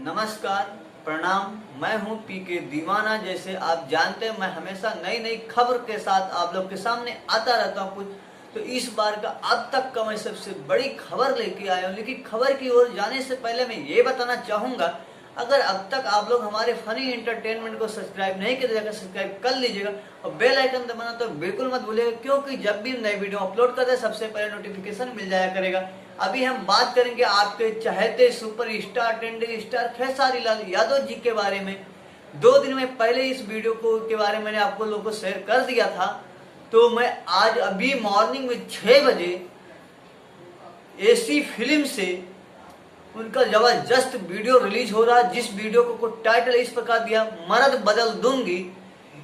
नमस्कार, प्रणाम। मैं हूं पीके दीवाना। जैसे आप जानते हैं, मैं हमेशा नई नई खबर के साथ आप लोग के सामने आता रहता हूं कुछ। तो इस बार का अब तक का मैं सबसे बड़ी खबर लेके आया हूं। लेकिन खबर की ओर जाने से पहले मैं ये बताना चाहूंगा, अगर अब तक आप लोग हमारे फनी एंटरटेनमेंट को सब्सक्राइब नहीं किया जाकर सब्सक्राइब कर लीजिएगा और बेल आइकन दबाना तो बिल्कुल मत भूलिएगा, क्योंकि जब भी नई वीडियो अपलोड करते हैं सबसे पहले नोटिफिकेशन मिल जाया करेगा। अभी हम बात करेंगे आपके चहेते super star trending star Khesari Lal Yadav ji के बारे में। 2 दिन में पहले इस वीडियो को के बारे में मैंने आपको लोगों को शेयर कर दिया था। तो मैं आज अभी मॉर्निंग में 6 बजे एसी फिल्म से उनका जबरदस्त वीडियो रिलीज हो रहा है, जिस वीडियो को टाइटल इस प्रकार दिया, मर्द बदल दूंगी।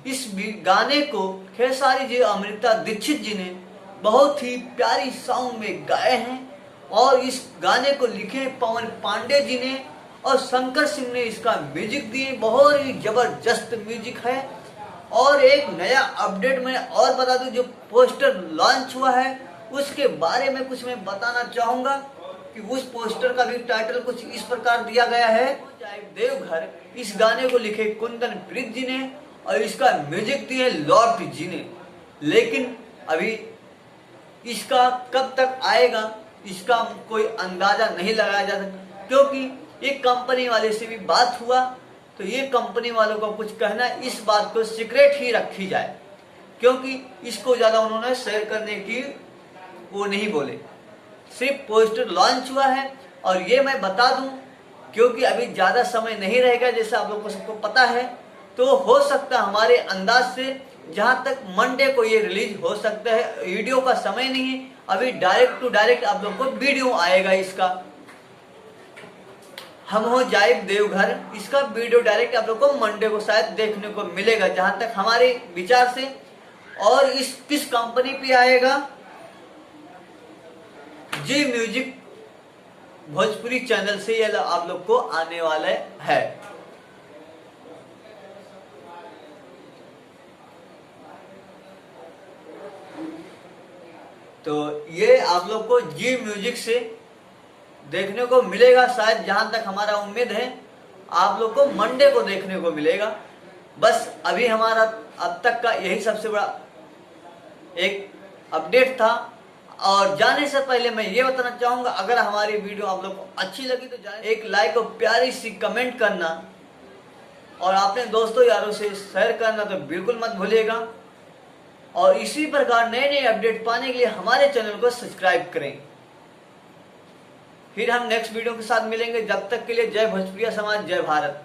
इस गाने को खेसारी जी, अमृता दीक्षित जी ने बहुत ही प्यारी साउंड में गाए हैं और इस गाने को लिखे पवन पांडे जी ने और शंकर सिंह ने इसका म्यूजिक दिए। बहुत ही जबरदस्त म्यूजिक है। और एक नया अपडेट मैं और बता दूं, जो पोस्टर लॉन्च हुआ है उसके बारे में कुछ मैं बताना चाहूंगा कि उस पोस्टर का भी टाइटल कुछ इस प्रकार दिया गया है, देवघर। इस गाने को लिखे कुंदन प्रीत जी ने और इसका म्यूजिक दिए लॉर्ड जी ने। लेकिन अभी इसका कब तक आएगा इसका कोई अंदाजा नहीं लगाया जा सकता, क्योंकि एक कंपनी वाले से भी बात हुआ तो ये कंपनी वालों का कुछ कहना है इस बात को सीक्रेट ही रखी जाए, क्योंकि इसको ज्यादा उन्होंने शेयर करने की वो नहीं बोले। सिर्फ पोस्टर लॉन्च हुआ है और ये मैं बता दूं, क्योंकि अभी ज्यादा समय नहीं रहेगा जैसा आप लोगों को सबको पता है। तो हो सकता हमारे अंदाज से जहां तक मंडे को ये रिलीज हो सकता है। वीडियो का समय नहीं है, अभी डायरेक्ट टू डायरेक्ट आप लोगों को वीडियो आएगा इसका। हम हो जाए देवघर, इसका वीडियो डायरेक्ट आप लोग को मंडे को शायद देखने को मिलेगा जहां तक हमारे विचार से। और इस किस कंपनी पे आएगा, जी म्यूजिक भोजपुरी चैनल से ये आप लोग को आने वाला है। तो ये आप लोग को जी म्यूजिक से देखने को मिलेगा शायद, जहां तक हमारा उम्मीद है आप लोग को मंडे को देखने को मिलेगा। बस अभी हमारा अब तक का यही सबसे बड़ा एक अपडेट था। और जाने से पहले मैं ये बताना चाहूंगा, अगर हमारी वीडियो आप लोग को अच्छी लगी तो एक लाइक और प्यारी सी कमेंट करना और अपने दोस्तों यारों से शेयर करना तो बिल्कुल मत भूलिएगा। और इसी प्रकार नए नए अपडेट पाने के लिए हमारे चैनल को सब्सक्राइब करें। फिर हम नेक्स्ट वीडियो के साथ मिलेंगे। जब तक के लिए जय भोजपुरिया समाज, जय भारत।